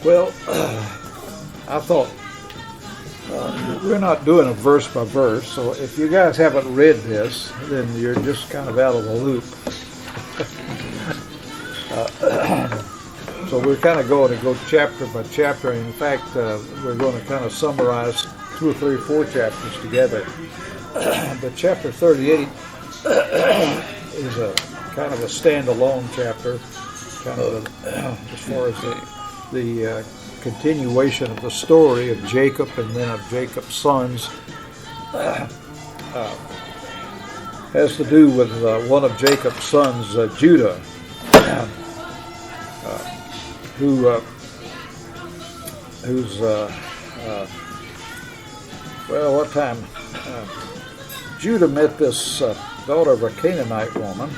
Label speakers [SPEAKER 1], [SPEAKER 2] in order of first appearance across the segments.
[SPEAKER 1] Well, I thought we're not doing a verse by verse, so if you guys haven't read this, then you're just kind of out of the loop. So we're kind of going to go chapter by chapter. In fact, we're going to kind of summarize 2 or 3 or 4 chapters together. But chapter 38 is a kind of a standalone chapter, kind of as far as the continuation of the story of Jacob and then of Jacob's sons. Has to do with one of Jacob's sons, Judah, who's what time? Judah met this daughter of a Canaanite woman,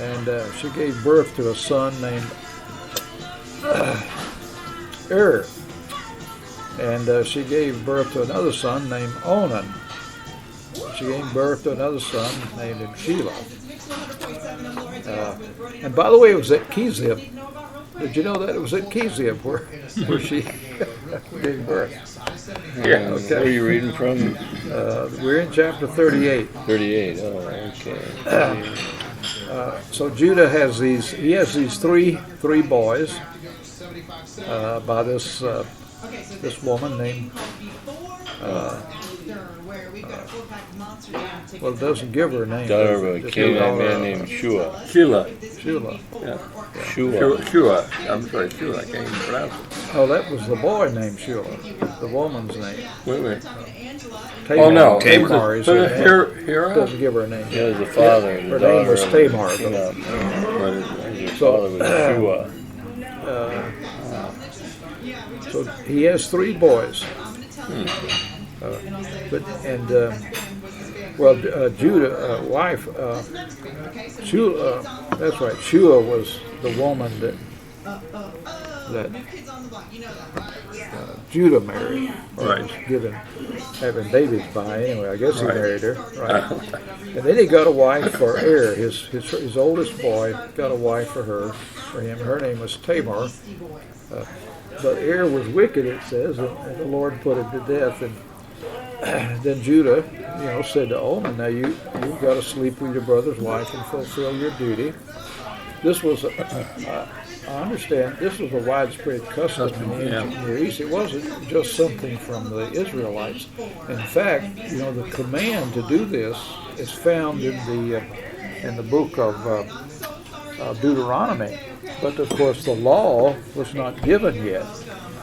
[SPEAKER 1] and she gave birth to a son named Er, and she gave birth to another son named Onan. She gave birth to another son named Shelah. And by the way, it was at Kezib. Did you know that it was at Kezib where she gave birth?
[SPEAKER 2] Yeah. Okay. Where are you reading from?
[SPEAKER 1] We're in chapter 38.
[SPEAKER 2] 38. Oh, okay.
[SPEAKER 1] So Judah has these. He has these three boys by this woman named. Well, it doesn't give her a name.
[SPEAKER 2] Daughter of a Canaanite man named Shua.
[SPEAKER 1] Shelah.
[SPEAKER 2] Yeah.
[SPEAKER 3] Shua. I'm sorry, Shua. I can't even pronounce it.
[SPEAKER 1] Oh, that was the boy named Shelah. The woman's name.
[SPEAKER 3] Wait a minute.
[SPEAKER 1] Tamar.
[SPEAKER 3] Oh no,
[SPEAKER 1] Tamar is her name.
[SPEAKER 3] Here.
[SPEAKER 1] Doesn't give her a name.
[SPEAKER 2] He was the father.
[SPEAKER 1] Her name was Tamar.
[SPEAKER 2] His father was Shua.
[SPEAKER 1] So he has 3 boys. Judah, wife, Shua, that's right. Shua was the woman that Judah married, or was having babies by. Anyway, I guess he married her, right? And then he got a wife for Er, his oldest boy. Got a wife for him. Her name was Tamar. But Er was wicked, it says, and the Lord put him to death. And then Judah, said to Onan, "Now you've got to sleep with your brother's wife and fulfill your duty." This was, I understand, this was a widespread custom in the ancient Near East. It wasn't just something from the Israelites. In fact, the command to do this is found in the book of Deuteronomy. But of course, the law was not given yet,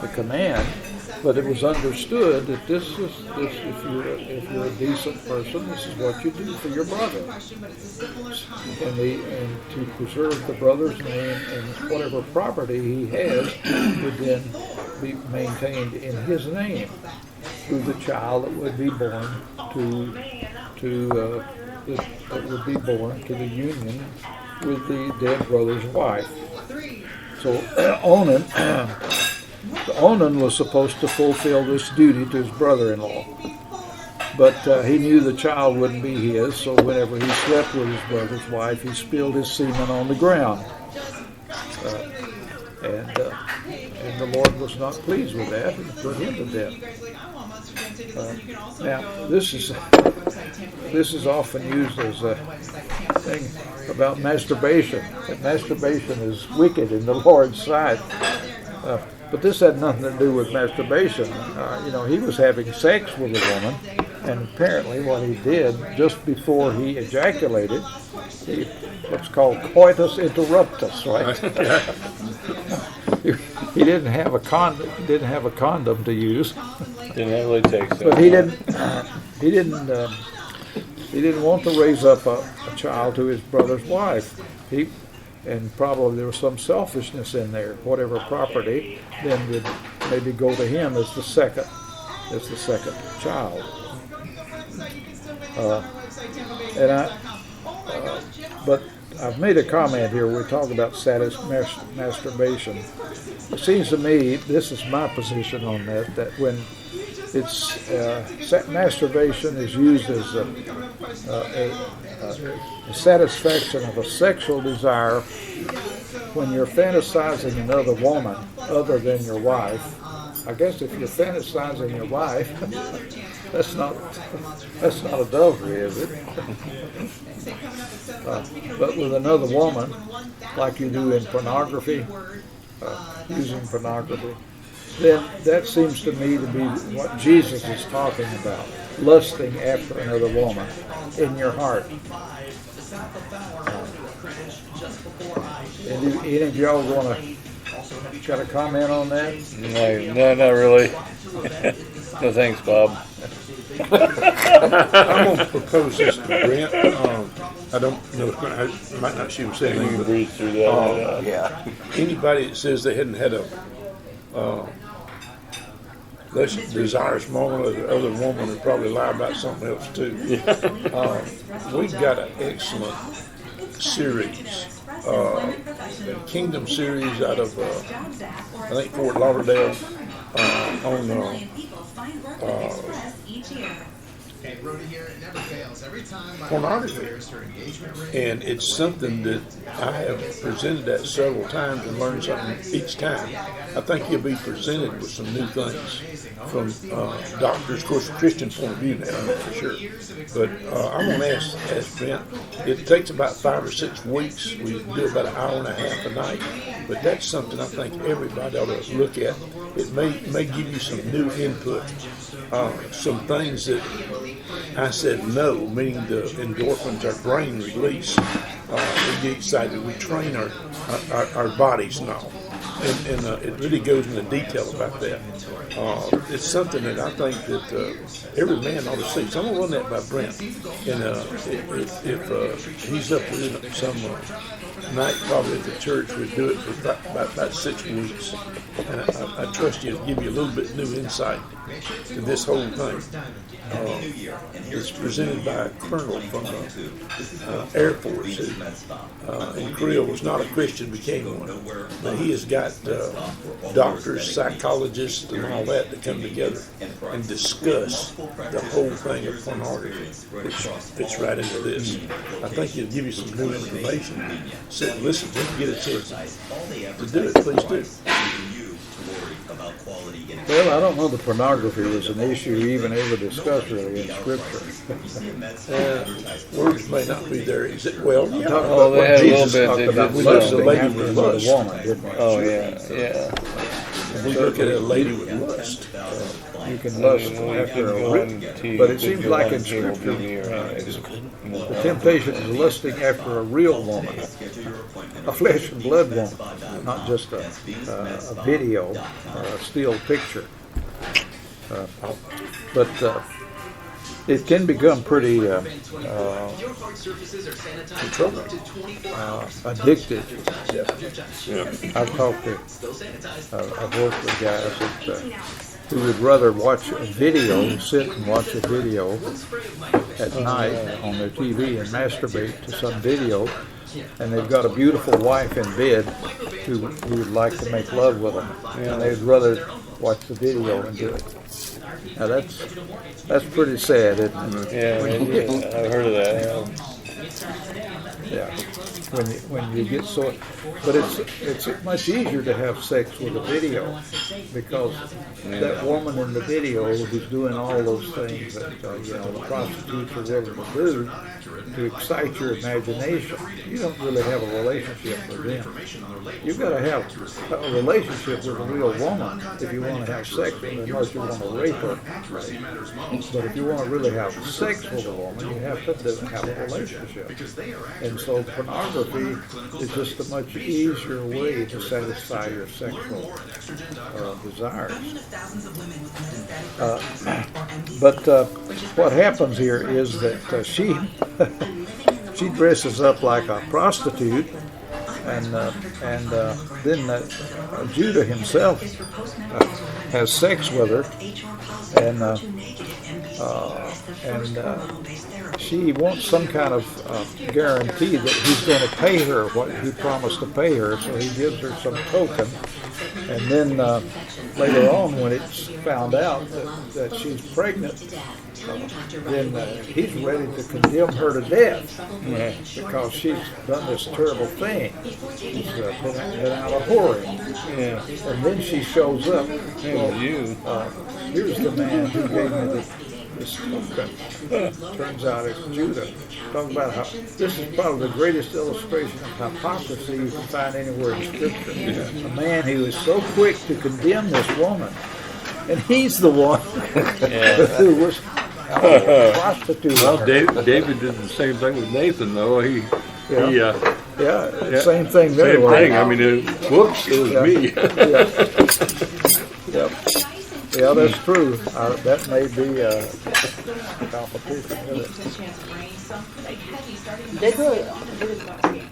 [SPEAKER 1] the command. But it was understood that if you're a decent person, this is what you do for your brother, and to preserve the brother's name and whatever property he has would then be maintained in his name through the child that would be born to the union with the dead brother's wife. So Onan was supposed to fulfill this duty to his brother-in-law, but he knew the child wouldn't be his, so whenever he slept with his brother's wife, he spilled his semen on the ground. And the Lord was not pleased with that and put him to death. Now, this is often used as a thing about masturbation. That masturbation is wicked in the Lord's sight. But this had nothing to do with masturbation. He was having sex with a woman, and apparently what he did just before he ejaculated, what's called coitus interruptus, right? He didn't have a condom to use.
[SPEAKER 2] Didn't have latex.
[SPEAKER 1] But he didn't want to raise up a child to his brother's wife. And probably there was some selfishness in there. Whatever property then would maybe go to him as the second child. But I've made a comment here. We talk about masturbation. It seems to me, this is my position on that when it's masturbation is used as a satisfaction of a sexual desire when you're fantasizing another woman other than your wife, I guess if you're fantasizing your wife, that's not adultery, is it? But with another woman, like you do in pornography, using pornography, then that seems to me to be what Jesus is talking about, lusting after another woman in your heart. Any of y'all want to comment on that?
[SPEAKER 2] No, not really. No thanks, Bob.
[SPEAKER 4] I'm going to propose this to Brent. I don't know, I might not shoot
[SPEAKER 2] You
[SPEAKER 4] anything,
[SPEAKER 2] can
[SPEAKER 4] but
[SPEAKER 2] breeze through that.
[SPEAKER 3] Yeah.
[SPEAKER 4] anybody that says they hadn't had a less desirous moment with the other woman would probably lie about something else too. We've got an excellent series, Kingdom series out of I think Fort Lauderdale on pornography, and it's something that I have presented that several times and learned something each time. I think you'll be presented with some new things from doctors, of course, Christian point of view now, for sure. But I'm going to ask Brent. It takes about 5 or 6 weeks. We do about an hour and a half a night, but that's something I think everybody ought to look at. It may give you some new input, some things that I said no, meaning the endorphins our brain release. We get excited. We train our bodies and all. And it really goes into detail about that. It's something that I think that every man ought to see. So I'm going to run that by Brent. And if he's up with some night, probably at the church, we'd do it for about 6 weeks. And I trust you to give you a little bit new insight to this whole thing. It's presented by a colonel from the Air Force who, in Korea, was not a Christian, became one. But he has got doctors, psychologists, and all that come together and discuss the whole thing of pornography, which fits right into this. I think it'll give you some new information. So listen, if you get a chance to do it, please do.
[SPEAKER 1] Well, I don't know that pornography was an issue even ever discussed really in Scripture.
[SPEAKER 4] Words may not be there. Well,
[SPEAKER 1] Talk
[SPEAKER 2] Oh,
[SPEAKER 1] about
[SPEAKER 2] they
[SPEAKER 1] what
[SPEAKER 2] had a
[SPEAKER 1] Jesus
[SPEAKER 2] little bit.
[SPEAKER 1] talked
[SPEAKER 2] They
[SPEAKER 1] about
[SPEAKER 2] did
[SPEAKER 1] lusting
[SPEAKER 4] lust.
[SPEAKER 1] after another
[SPEAKER 4] Lust.
[SPEAKER 1] woman, didn't he?
[SPEAKER 2] Oh, yeah.
[SPEAKER 4] we look at a lady with lust.
[SPEAKER 1] You can lust after a woman. But it seems like in Scripture, the temptation is lusting after a real woman, a flesh and blood woman, not just a video or a still picture. But it can become pretty addictive. I've talked to, I've worked with guys who would rather watch a video, sit and watch a video at night on their TV and masturbate to some video, and they've got a beautiful wife in bed who would like to make love with them, and they'd rather watch the video and do it. Now that's pretty sad, isn't it?
[SPEAKER 2] Yeah, I've heard of that.
[SPEAKER 1] Yeah. When you get so, but it's much easier to have sex with a video because that woman in the video who's doing all those things that the prostitutes are willing to do to excite your imagination, you don't really have a relationship with them. You've got to have a relationship with a real woman if you want to have sex with her, unless you want to rape her. But if you want to really have sex with a woman, you have to have a relationship. And so pornography is just a much easier way to satisfy your sexual desires. But what happens here is that she dresses up like a prostitute, and then Judah himself has sex with her, and she wants some kind of guarantee that he's going to pay her what he promised to pay her, so he gives her some token. And then later on, when it's found out that she's pregnant, then he's ready to condemn her to death because she's done this terrible thing. She's been out a whoring. And then she shows up. Here's the man who gave me this token. Turns out it's Judah. Talk about how this is probably the greatest illustration of hypocrisy you can find anywhere in Scripture. A man who is so quick to condemn this woman, and he's the one who was prostituting
[SPEAKER 3] Well,
[SPEAKER 1] her.
[SPEAKER 3] David did the same thing with Nathan, though.
[SPEAKER 1] Same thing there.
[SPEAKER 3] Same
[SPEAKER 1] right?
[SPEAKER 3] thing. I mean, whoops, it was me.
[SPEAKER 1] Yep. Yeah, that's true. That may be a competition, isn't it?
[SPEAKER 5] They do it.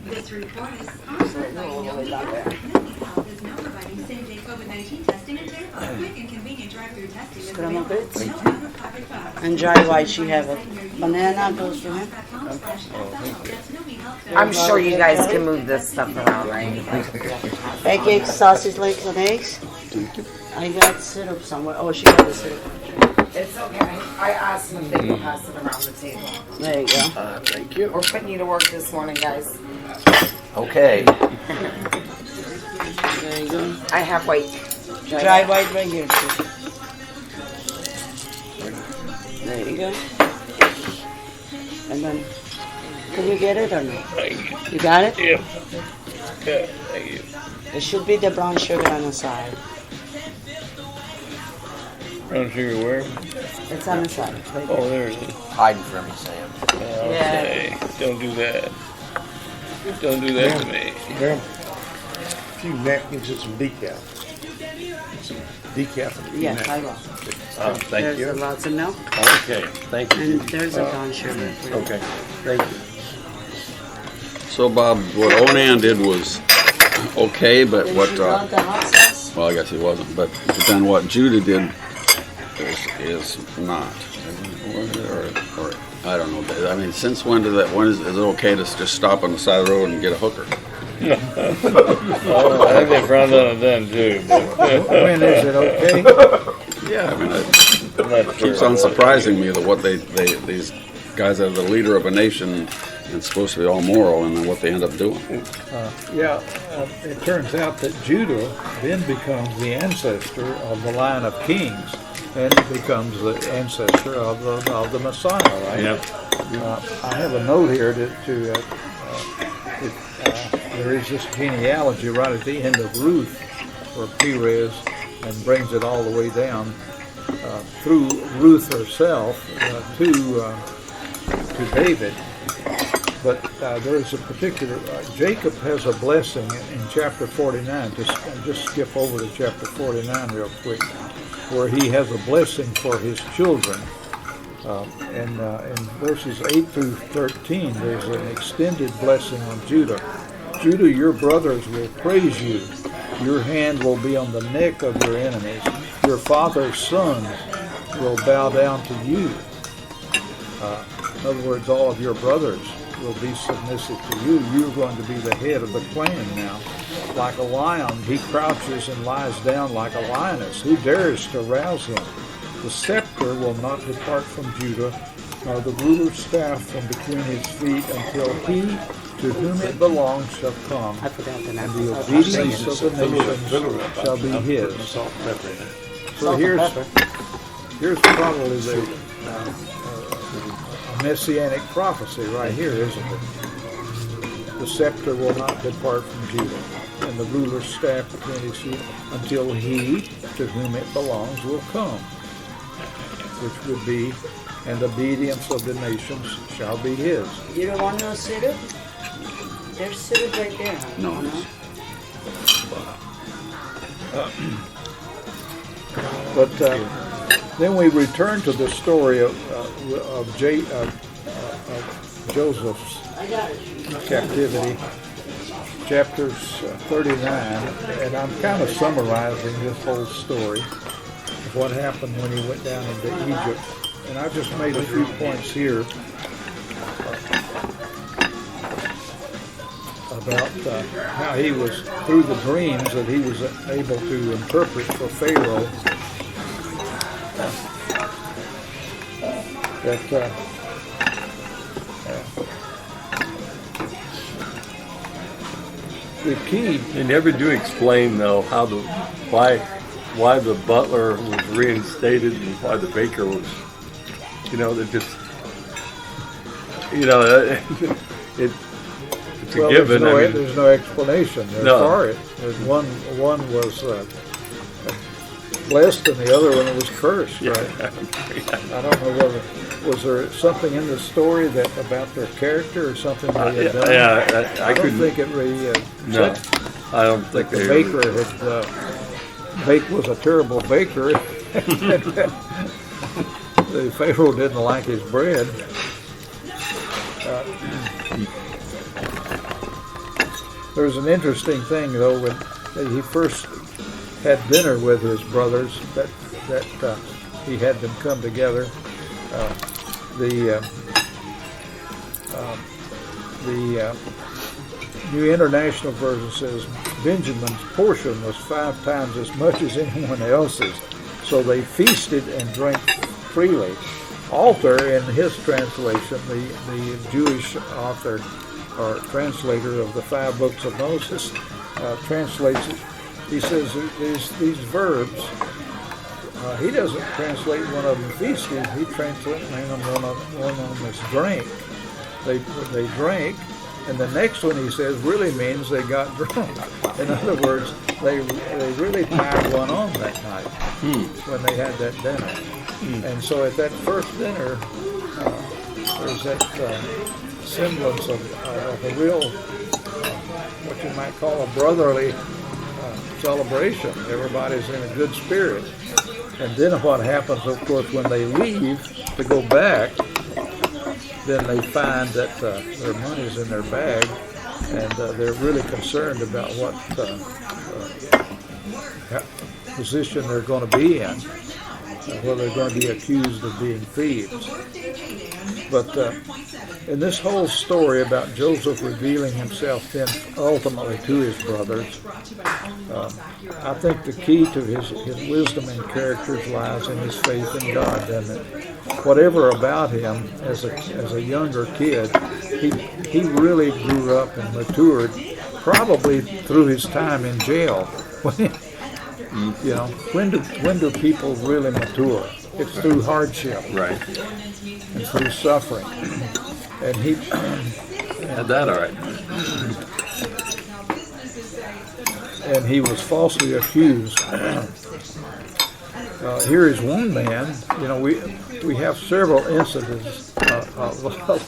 [SPEAKER 6] This report is sponsored by Novi Health, is now providing same-day COVID-19 testing and verify quick and convenient drive-through testing is
[SPEAKER 5] Grandma
[SPEAKER 6] available.
[SPEAKER 5] Bits.
[SPEAKER 6] No out-of-pocket costs.
[SPEAKER 5] And dry white, she have it. Banana goes to him.
[SPEAKER 7] I'm sure you guys can move this stuff around, right?
[SPEAKER 5] Pancakes, sausage links, and eggs. I got syrup somewhere. Oh, she got the syrup.
[SPEAKER 7] It's okay. I asked them if they could pass it around the table.
[SPEAKER 5] There you go.
[SPEAKER 8] Thank you.
[SPEAKER 7] We're putting you to work this morning, guys.
[SPEAKER 8] Okay.
[SPEAKER 5] There you go.
[SPEAKER 7] I have white.
[SPEAKER 5] Dry white right here, too. There you go. And then, can you get it or no? You got it?
[SPEAKER 2] Yep. Okay, thank you.
[SPEAKER 5] There should be the brown sugar on the side.
[SPEAKER 2] Brown sugar where?
[SPEAKER 5] It's on the side. Right
[SPEAKER 2] Oh,
[SPEAKER 5] there.
[SPEAKER 2] there it is.
[SPEAKER 8] Hiding from me, Sam.
[SPEAKER 2] Okay, don't do that. Don't do that to me.
[SPEAKER 4] Graham, a few napkins and some decaf. Some decaf and a few
[SPEAKER 5] Yes, I
[SPEAKER 4] napkins.
[SPEAKER 5] will.
[SPEAKER 8] Thank
[SPEAKER 5] There's
[SPEAKER 8] you.
[SPEAKER 5] lots of milk.
[SPEAKER 8] Okay, thank you.
[SPEAKER 5] And there's a brown sugar.
[SPEAKER 8] Okay, thank you.
[SPEAKER 9] So Bob, what Onan did was okay, but
[SPEAKER 5] Did
[SPEAKER 9] what,
[SPEAKER 5] you want the hot sauce?
[SPEAKER 9] well, I guess he wasn't, but then what Judah did is not. Or I don't know. I mean, since when is it okay to just stop on the side of the road and get a hooker?
[SPEAKER 2] Oh, I think they frowned on it then too. But
[SPEAKER 1] When is it okay?
[SPEAKER 9] Yeah, I mean, it
[SPEAKER 2] I'm not sure.
[SPEAKER 9] keeps on surprising me that what these guys are the leader of a nation and supposed to be all moral, and then what they end up doing.
[SPEAKER 1] It turns out that Judah then becomes the ancestor of the line of kings, and becomes the ancestor of the Messiah, right?
[SPEAKER 3] Yeah.
[SPEAKER 1] I have a note here there is this genealogy right at the end of Ruth for Perez, and brings it all the way down through Ruth herself to David. But there is a particular, Jacob has a blessing in chapter 49. Just skip over to chapter 49 real quick, where he has a blessing for his children. In verses 8 through 13, there's an extended blessing on Judah. Judah, your brothers will praise you. Your hand will be on the neck of your enemies. Your father's sons will bow down to you. In other words, all of your brothers will be submissive to you. You're going to be the head of the clan now. Like a lion, he crouches and lies down like a lioness. Who dares to rouse him? The scepter will not depart from Judah, nor the ruler's staff from between his feet, until he to whom it belongs shall come,
[SPEAKER 5] I forgot the
[SPEAKER 1] and
[SPEAKER 5] name.
[SPEAKER 1] the obedience of the nations shall be his.
[SPEAKER 4] Salt and pepper in it.
[SPEAKER 1] So here's probably a messianic prophecy right here, isn't it? The scepter will not depart from Judah, and the ruler's staff between his feet, until he to whom it belongs will come, which would be, and obedience of the nations shall be his.
[SPEAKER 5] You don't want no syrup? There's syrup right there. Huh?
[SPEAKER 9] No.
[SPEAKER 1] But then we return to the story of Joseph's
[SPEAKER 5] I got it.
[SPEAKER 1] captivity, chapters 39, and I'm kind of summarizing this whole story of what happened when he went down into Egypt. and I just made a few points here about how he was, through the dreams that he was able to interpret for Pharaoh, that the key.
[SPEAKER 3] They never do explain though how why the butler was reinstated and why the baker was. They're just. It's a given.
[SPEAKER 1] There's no explanation for it. One was blessed and the other one was cursed.
[SPEAKER 3] Yeah.
[SPEAKER 1] Right? I don't know whether was there something in the story about their character or something they had done.
[SPEAKER 3] Yeah,
[SPEAKER 1] I don't think it really.
[SPEAKER 3] No, I don't think
[SPEAKER 1] the baker had. Bake was a terrible baker. The Pharaoh didn't like his bread. There's an interesting thing though when he first had dinner with his brothers that he had them come together. The New International Version says Benjamin's portion was 5 times as much as anyone else's, so they feasted and drank freely. Alter, in his translation, the Jewish author or translator of the 5 books of Moses, translates it. He says these verbs. He doesn't translate one of them feasted. He translates one of them as drank. They drank, and the next one he says really means they got drunk. In other words, they really piled one on that night when they had that dinner. And so at that first dinner, there's that semblance of a real, what you might call a brotherly celebration. Everybody's in a good spirit. And then what happens, of course, when they leave to go back, then they find that their money's in their bag, and they're really concerned about what position they're going to be in, whether they're going to be accused of being thieves. But in this whole story about Joseph revealing himself then ultimately to his brothers, I think the key to his wisdom and characters lies in his faith in God, doesn't it? Whatever about him as a younger kid, he really grew up and matured, probably through his time in jail. When do people really mature? It's through hardship,
[SPEAKER 3] right,
[SPEAKER 1] and through suffering. And he
[SPEAKER 3] had that all right.
[SPEAKER 1] And he was falsely accused. Here is one man. We have several incidents,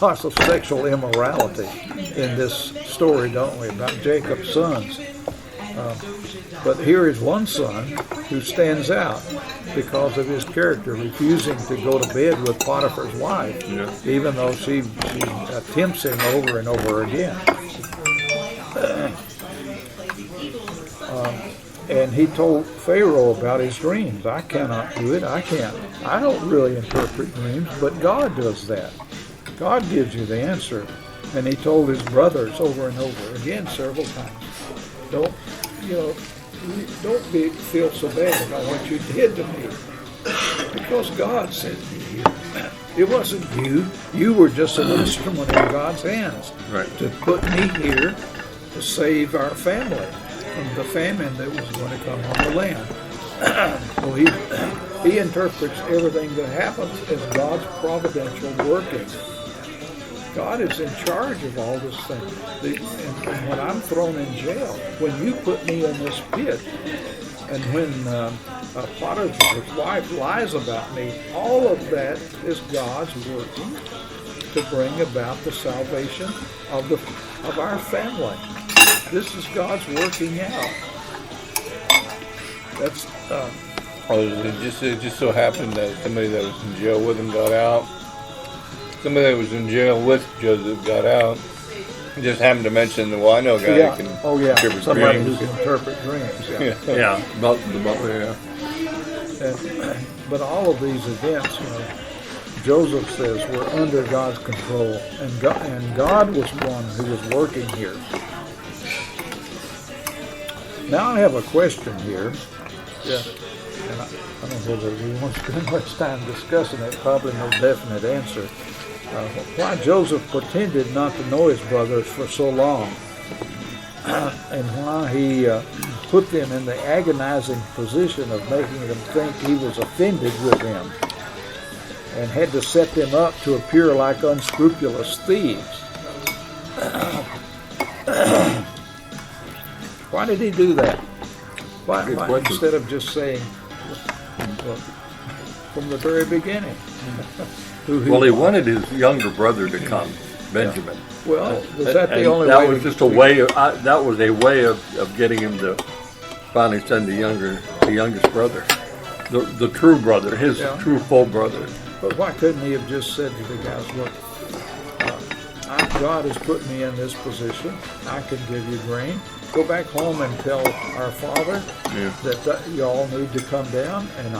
[SPEAKER 1] lots of sexual immorality in this story, don't we, about Jacob's sons? But here is one son who stands out because of his character, refusing to go to bed with Potiphar's wife, even though she tempts him over and over again. And he told Pharaoh about his dreams. I cannot do it. I don't really interpret dreams, but God does that. God gives you the answer. And he told his brothers over and over again several times, don't feel so bad about what you did to me, because God sent me here. It wasn't you. You were just an instrument in God's hands to put me here to save our family from the famine that was going to come on the land. Well, he interprets everything that happens as God's providential working. God is in charge of all this thing. And when I'm thrown in jail, when you put me in this pit, and when Potiphar's wife lies about me, all of that is God's working to bring about the salvation of our family. This is God's working out. That's.
[SPEAKER 2] It just so happened that somebody that was in jail with him got out. Somebody that was in jail with Joseph got out. Just happened to mention, I know a guy who can interpret
[SPEAKER 1] somebody
[SPEAKER 2] dreams.
[SPEAKER 1] who can interpret dreams.
[SPEAKER 3] The butler.
[SPEAKER 1] But all of these events, Joseph says, were under God's control, and God was one who was working here. Now I have a question here. Yeah. And I don't know whether we want to spend much time discussing it. Probably no definite answer. Why Joseph pretended not to know his brothers for so long, and why he put them in the agonizing position of making them think he was offended with them, and had to set them up to appear like unscrupulous thieves. Why did he do that? Why instead of just saying, well, from the very beginning, who he
[SPEAKER 3] Well, he
[SPEAKER 1] was?
[SPEAKER 3] wanted his younger brother to come, Benjamin.
[SPEAKER 1] Well, was that the
[SPEAKER 3] And
[SPEAKER 1] only
[SPEAKER 3] that
[SPEAKER 1] way?
[SPEAKER 3] was just a way of, that was a way of getting him to finally send the youngest brother, the true brother, his
[SPEAKER 1] Yeah.
[SPEAKER 3] true full brother.
[SPEAKER 1] But why couldn't he have just said to the guys, look, God has put me in this position. I can give you grain. Go back home and tell our father that y'all need to come down, and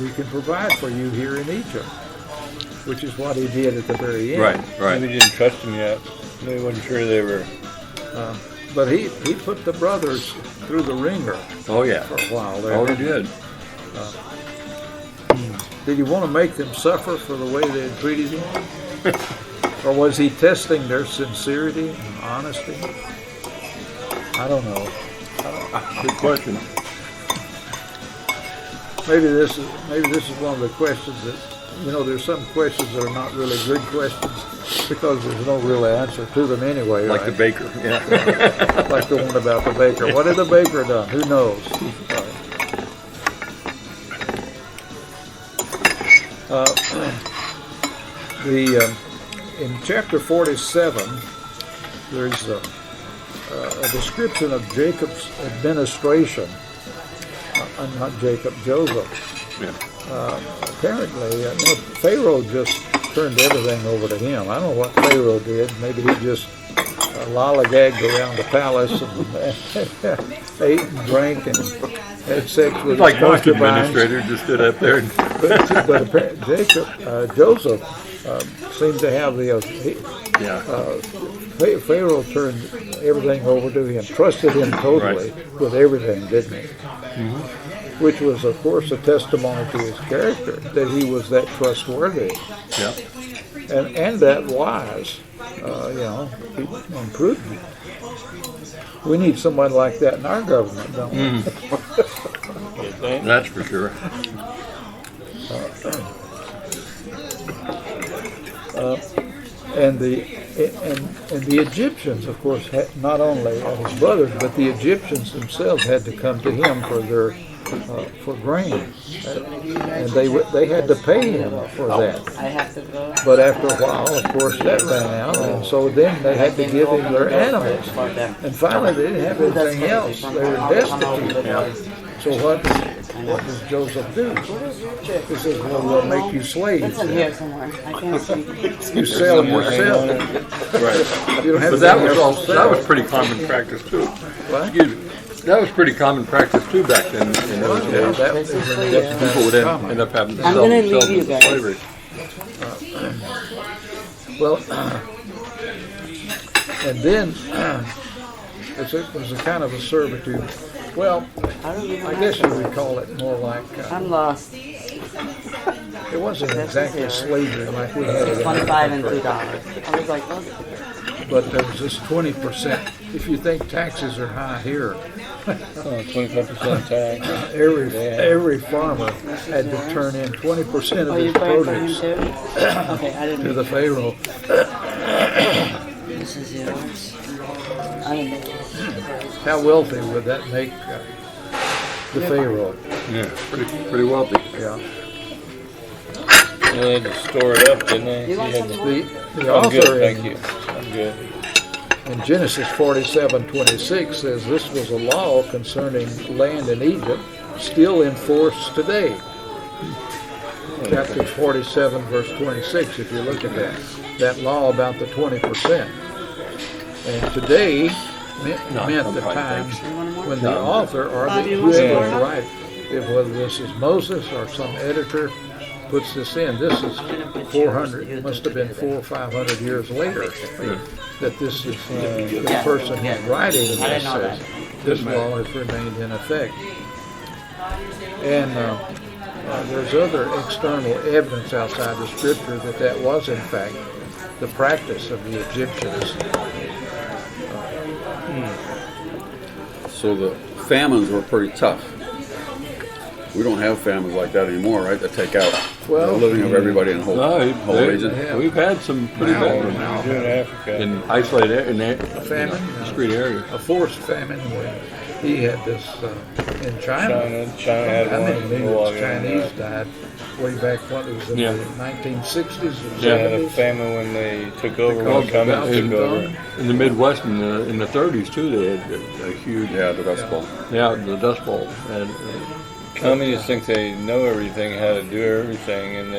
[SPEAKER 1] we can provide for you here in Egypt, which is what he did at the very end.
[SPEAKER 3] Right.
[SPEAKER 2] Maybe didn't trust him yet. Maybe wasn't sure they were.
[SPEAKER 1] But he put the brothers through the ringer
[SPEAKER 3] Oh yeah.
[SPEAKER 1] for a while there.
[SPEAKER 3] Oh, he did.
[SPEAKER 1] Did he want to make them suffer for the way they had treated him? Or was he testing their sincerity and honesty? I don't know.
[SPEAKER 3] Good question.
[SPEAKER 1] Maybe this is one of the questions that, there's some questions that are not really good questions because there's no real answer to them anyway.
[SPEAKER 3] Like
[SPEAKER 1] right?
[SPEAKER 3] the baker. Yeah.
[SPEAKER 1] Like the one about the baker. What had the baker done? Who knows? In chapter 47, there's a description of Jacob's administration. Not Jacob, Joseph.
[SPEAKER 3] Yeah.
[SPEAKER 1] Apparently, Pharaoh just turned everything over to him. I don't know what Pharaoh did. Maybe he just lollygagged around the palace and ate and drank and had sex with
[SPEAKER 3] Like
[SPEAKER 1] his
[SPEAKER 3] most
[SPEAKER 1] concubines.
[SPEAKER 3] administrators, just stood up there.
[SPEAKER 1] But Joseph seemed to have Pharaoh turned everything over to him, trusted him totally with everything, didn't he? Mm-hmm. Which was, of course, a testimony to his character, that he was that trustworthy.
[SPEAKER 3] Yeah.
[SPEAKER 1] And that wise, and prudent. We need someone like that in our government, don't we?
[SPEAKER 3] That's for sure.
[SPEAKER 1] And the Egyptians, of course, not only his brothers, but the Egyptians themselves had to come to him for grain, and they had to pay him for that.
[SPEAKER 5] I have to go.
[SPEAKER 1] But after a while, of course, that ran out, and so then they had to give him their animals. And finally, they didn't have anything else. They were destitute. So what does Joseph do? He says, well, we'll make you slaves.
[SPEAKER 5] It's in here somewhere. I can't see.
[SPEAKER 1] You sell yourself.
[SPEAKER 3] Right.
[SPEAKER 1] You don't have
[SPEAKER 3] But that
[SPEAKER 1] anything
[SPEAKER 3] was
[SPEAKER 1] else to
[SPEAKER 3] that was
[SPEAKER 1] sell.
[SPEAKER 3] pretty common practice too.
[SPEAKER 1] What?
[SPEAKER 3] Excuse me. That was pretty common practice too back then. In those
[SPEAKER 1] Yeah,
[SPEAKER 3] days.
[SPEAKER 1] that
[SPEAKER 5] This is
[SPEAKER 1] was
[SPEAKER 5] for
[SPEAKER 1] when
[SPEAKER 5] you.
[SPEAKER 1] it
[SPEAKER 3] People would
[SPEAKER 1] common.
[SPEAKER 3] end up having to
[SPEAKER 5] I'm
[SPEAKER 3] sell
[SPEAKER 5] gonna
[SPEAKER 3] themselves
[SPEAKER 5] leave you
[SPEAKER 3] into
[SPEAKER 5] guys.
[SPEAKER 3] slavery.
[SPEAKER 1] Well, and then it was a kind of a servitude. Well,
[SPEAKER 5] I don't even
[SPEAKER 1] I
[SPEAKER 5] know.
[SPEAKER 1] guess you would call it more like,
[SPEAKER 5] I'm lost.
[SPEAKER 1] it wasn't exactly slavery like we had it in our
[SPEAKER 5] $25 and
[SPEAKER 1] country.
[SPEAKER 5] $2. I was like, what?
[SPEAKER 1] But there was this 20%. If you think taxes are high here,
[SPEAKER 2] 25% tax.
[SPEAKER 1] every farmer had to turn in 20%
[SPEAKER 5] Oh,
[SPEAKER 1] of
[SPEAKER 5] you
[SPEAKER 1] his
[SPEAKER 5] buying for him
[SPEAKER 1] produce
[SPEAKER 5] too? Okay, I didn't
[SPEAKER 1] to the
[SPEAKER 5] know.
[SPEAKER 1] Pharaoh.
[SPEAKER 5] This is yours. I didn't know.
[SPEAKER 1] How wealthy would that make the Pharaoh?
[SPEAKER 3] Yeah, pretty wealthy.
[SPEAKER 1] Yeah.
[SPEAKER 2] They had to store it up, didn't they?
[SPEAKER 5] You want some more?
[SPEAKER 1] The
[SPEAKER 2] I'm good,
[SPEAKER 1] author
[SPEAKER 2] thank you. I'm good.
[SPEAKER 1] in Genesis 47:26 says this was a law concerning land in Egypt still in force today. Chapter 47, verse 26, if you look at that law about the 20%. And today meant the time when the author or
[SPEAKER 5] Bobby,
[SPEAKER 1] the
[SPEAKER 5] wants
[SPEAKER 1] whoever
[SPEAKER 5] more?
[SPEAKER 1] was right, if whether this is Moses or some editor, puts this in. This is 400, must have been 400 or 500 years later that this is the person who's writing this says this law has remained in effect. And there's other external evidence outside the scripture that was in fact the practice of the Egyptians.
[SPEAKER 9] So the famines were pretty tough. We don't have famines like that anymore, right? That take out the living of everybody in the whole region.
[SPEAKER 3] We've had some pretty bad ones
[SPEAKER 2] in Africa.
[SPEAKER 3] in isolated in
[SPEAKER 1] Famine,
[SPEAKER 3] discrete areas.
[SPEAKER 1] a forced famine where he had this in China.
[SPEAKER 2] China had
[SPEAKER 1] How many
[SPEAKER 2] one.
[SPEAKER 1] millions Chinese died way back when it was in
[SPEAKER 3] Yeah.
[SPEAKER 1] the 1960s or
[SPEAKER 2] Yeah, the
[SPEAKER 1] 70s?
[SPEAKER 2] famine when they took over,
[SPEAKER 1] Because
[SPEAKER 2] when the Cummins
[SPEAKER 1] of
[SPEAKER 2] took over.
[SPEAKER 3] In the Midwest in the 30s too, they had a huge
[SPEAKER 9] Yeah, the Dust Bowl.
[SPEAKER 3] the Dust Bowl. And
[SPEAKER 2] Communists think they know everything, how to do everything, and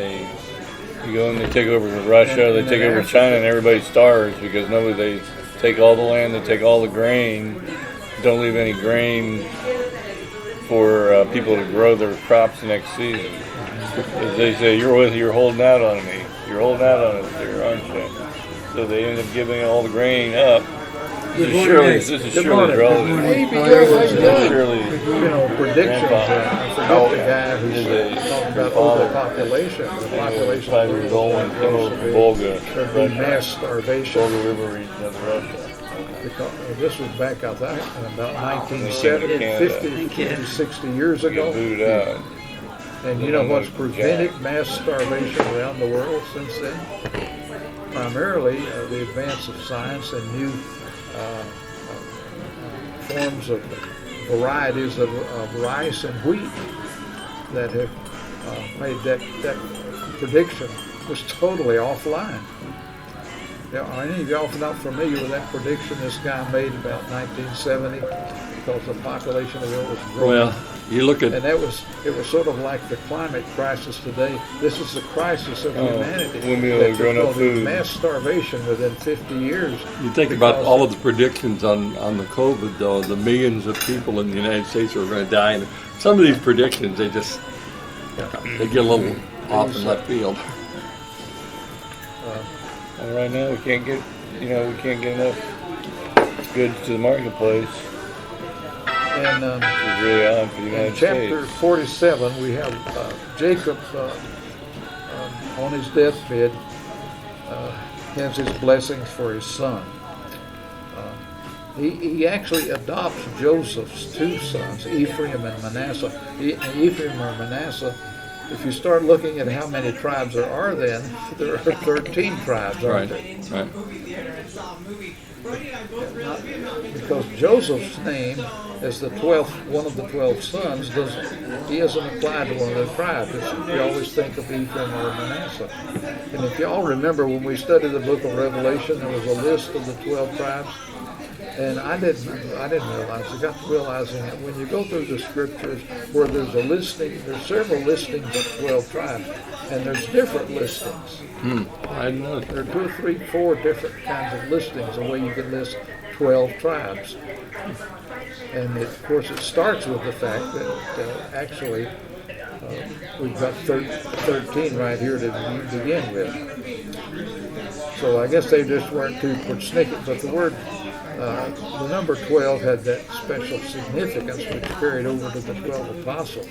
[SPEAKER 2] you go and they take over Russia,
[SPEAKER 1] And
[SPEAKER 2] they take
[SPEAKER 1] in
[SPEAKER 2] over
[SPEAKER 1] Africa-
[SPEAKER 2] China, and everybody starves because they take all the land, they take all the grain, don't leave any grain for people to grow their crops the next season. As they say, you're holding out on me. You're holding out on us there, aren't you? So they end up giving all the grain up. This is Shirley's relative.
[SPEAKER 1] Hey, because
[SPEAKER 2] This is
[SPEAKER 1] I done,
[SPEAKER 2] Shirley's
[SPEAKER 1] predictions.
[SPEAKER 2] grandfather.
[SPEAKER 1] I forget the guy who's
[SPEAKER 2] Is
[SPEAKER 1] talking about
[SPEAKER 2] father.
[SPEAKER 1] overpopulation. The population
[SPEAKER 2] 5 years old when he came over from Volga,
[SPEAKER 1] There'd be mass starvation.
[SPEAKER 2] Volga River region of Russia.
[SPEAKER 1] Because this was back, I think, about
[SPEAKER 2] Canada.
[SPEAKER 1] 1950, 50, 60 years
[SPEAKER 2] Get
[SPEAKER 1] ago.
[SPEAKER 2] booed out.
[SPEAKER 1] And you know what's prevented mass starvation around the world since then? Primarily the advance of science and new forms of varieties of rice and wheat that have made that prediction was totally offline. Now, are any of y'all not familiar with that prediction this guy made about 1970? Because the population of the world was growing.
[SPEAKER 3] well, you look at
[SPEAKER 1] And it was sort of like the climate crisis today. This is the crisis of humanity.
[SPEAKER 2] when we all
[SPEAKER 1] That
[SPEAKER 2] grown up
[SPEAKER 1] there's gonna be
[SPEAKER 2] food.
[SPEAKER 1] mass starvation within 50 years.
[SPEAKER 3] you think about
[SPEAKER 1] because
[SPEAKER 3] all of the predictions on the COVID, though, the millions of people in the United States are going to die. And some of these predictions, they just they get a little off in left field.
[SPEAKER 2] And right now we can't get enough goods to the marketplace.
[SPEAKER 1] And
[SPEAKER 2] It's really odd for the
[SPEAKER 1] in
[SPEAKER 2] United
[SPEAKER 1] chapter
[SPEAKER 2] States.
[SPEAKER 1] 47, we have Jacob on his deathbed has his blessings for his son. He actually adopts Joseph's two sons, Ephraim and Manasseh. Ephraim or Manasseh, if you start looking at how many tribes there are then, there are 13 tribes, aren't there?
[SPEAKER 3] Right.
[SPEAKER 1] Because Joseph's name as the 12th, one of the 12 sons, he doesn't apply to one of the tribes. You always think of Ephraim or Manasseh. And if y'all remember when we studied the book of Revelation, there was a list of the 12 tribes. And I didn't realize. I got to realizing that when you go through the scriptures where there's a listing, there's several listings of 12 tribes, and there's different listings.
[SPEAKER 3] I didn't know.
[SPEAKER 1] There are 2 or 3, 4 different kinds of listings, the way you can list 12 tribes. And of course, it starts with the fact that actually we've got 13 right here to begin with. So I guess they just weren't too persnickety, but the word. The number 12 had that special significance which carried over to the 12 apostles.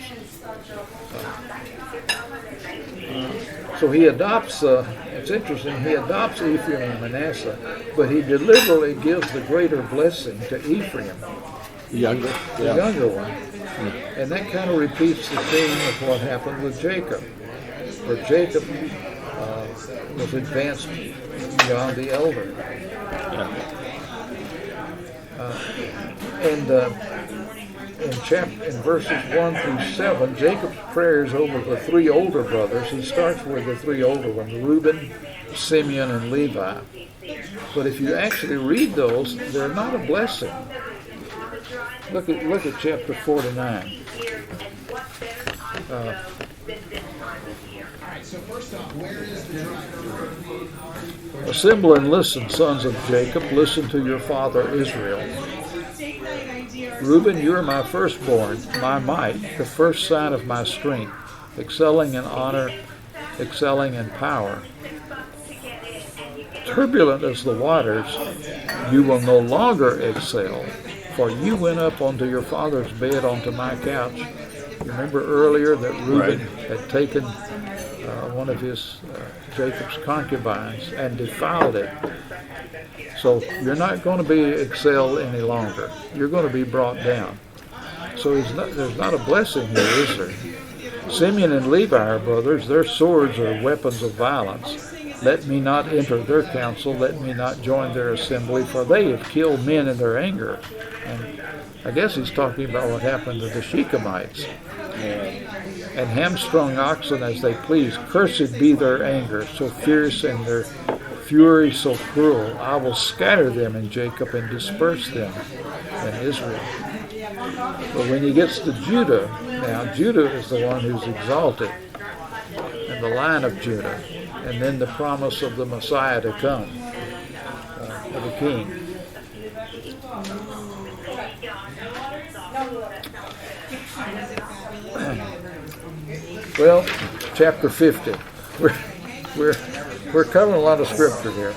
[SPEAKER 1] So he adopts, it's interesting, he adopts Ephraim and Manasseh, but he deliberately gives the greater blessing to Ephraim,
[SPEAKER 3] Younger.
[SPEAKER 1] the younger one. And that kind of repeats the theme of what happened with Jacob, where Jacob was advanced beyond the elder. And in verses 1 through 7, Jacob's prayers over the 3 older brothers, he starts with the 3 older ones, Reuben, Simeon, and Levi. But if you actually read those, they're not a blessing. Look at chapter 49. Assemble and listen, sons of Jacob, listen to your father Israel. Reuben, you are my firstborn, my might, the first sign of my strength, excelling in honor excelling in power. Turbulent as the waters, you will no longer excel, for you went up onto your father's bed, onto my couch. You remember earlier that Reuben had taken one of his Jacob's concubines and defiled it. So you're not going to be excel any longer. You're going to be brought down. So there's not a blessing here, is there? Simeon and Levi are brothers. Their swords are weapons of violence. Let me not enter their council. Let me not join their assembly, for they have killed men in their anger. And I guess he's talking about what happened to the Shechemites. And hamstrung oxen as they please. Cursed be their anger, so fierce, and their fury so cruel. I will scatter them in Jacob and disperse them in Israel. But when he gets to Judah, now Judah is the one who's exalted, and the line of Judah, and then the promise of the Messiah to come, of the King. Well, chapter 50. We're covering a lot of scripture here.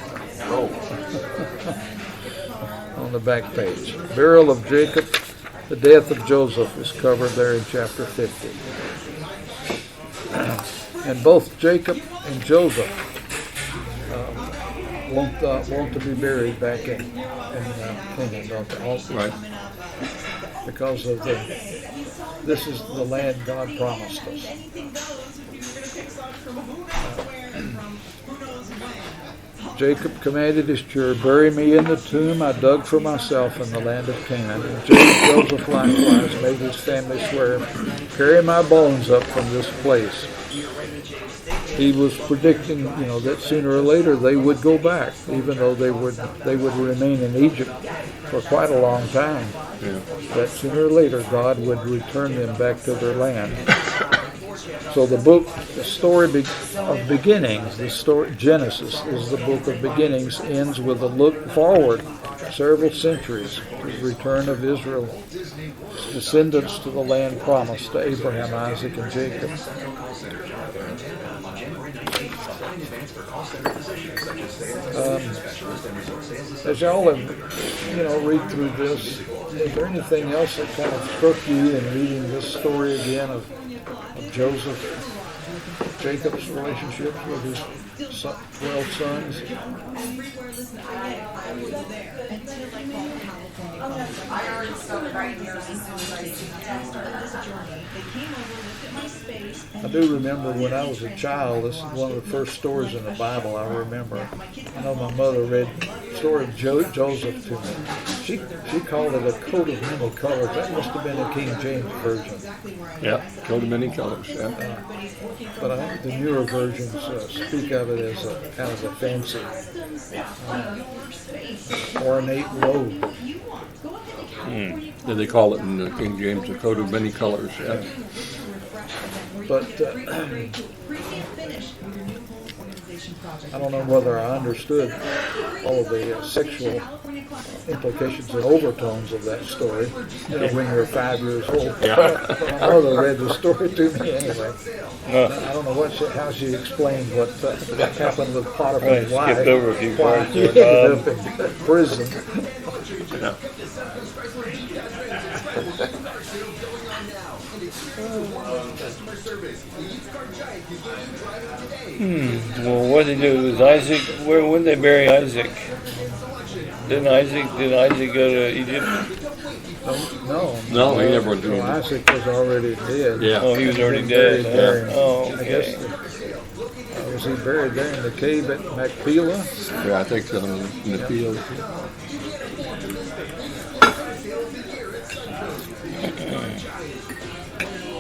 [SPEAKER 1] On the back page. Burial of Jacob, the death of Joseph is covered there in chapter 50. And both Jacob and Joseph want to be buried back in Canaan, don't they? Also,
[SPEAKER 3] Right.
[SPEAKER 1] Because of this is the land God promised us. Jacob commanded his children, bury me in the tomb I dug for myself in the land of Canaan. And Joseph likewise made his family swear, carry my bones up from this place. He was predicting, that sooner or later they would go back, even though they would remain in Egypt for quite a long time.
[SPEAKER 3] Yeah.
[SPEAKER 1] That sooner or later God would return them back to their land. So the story of beginnings, Genesis is the book of beginnings, ends with a look forward several centuries to the return of Israel's descendants to the land promised to Abraham, Isaac, and Jacob. As y'all have, read through this, is there anything else that kind of struck you in reading this story again of Joseph, Jacob's relationship with his 12 sons?
[SPEAKER 7] I already started right here as soon as I see
[SPEAKER 1] I do remember when I was a child, this is one of the first stories in the Bible I remember. I know my mother read the story of Joseph to me. She called it a coat of many colors. That must have been the King James Version.
[SPEAKER 3] Yeah, coat of many colors, yeah.
[SPEAKER 1] But I think the newer versions speak of it as a kind of a fancy, ornate robe.
[SPEAKER 3] Yeah, they call it in the King James a coat of many colors, yeah.
[SPEAKER 1] But I don't know whether I understood all of the sexual implications and overtones of that story. When you're 5 years old.
[SPEAKER 3] Yeah.
[SPEAKER 1] My mother read the story to me anyway. I don't know how she explained what happened with Potiphar's wife.
[SPEAKER 2] Skipped over a few
[SPEAKER 1] Why
[SPEAKER 2] parts
[SPEAKER 1] he
[SPEAKER 2] there,
[SPEAKER 1] ended up in prison.
[SPEAKER 3] Yeah.
[SPEAKER 2] Well, what did they do with Isaac? When did they bury Isaac? Did Isaac go to Egypt?
[SPEAKER 1] No,
[SPEAKER 3] he never went to Egypt.
[SPEAKER 1] Isaac was already dead.
[SPEAKER 3] Yeah.
[SPEAKER 2] Oh, he was already
[SPEAKER 1] Buried
[SPEAKER 2] dead.
[SPEAKER 1] there.
[SPEAKER 2] Oh,
[SPEAKER 1] I
[SPEAKER 2] okay.
[SPEAKER 1] guess was he buried there in the cave at Machpelah?
[SPEAKER 3] Yeah, I think so, in the field.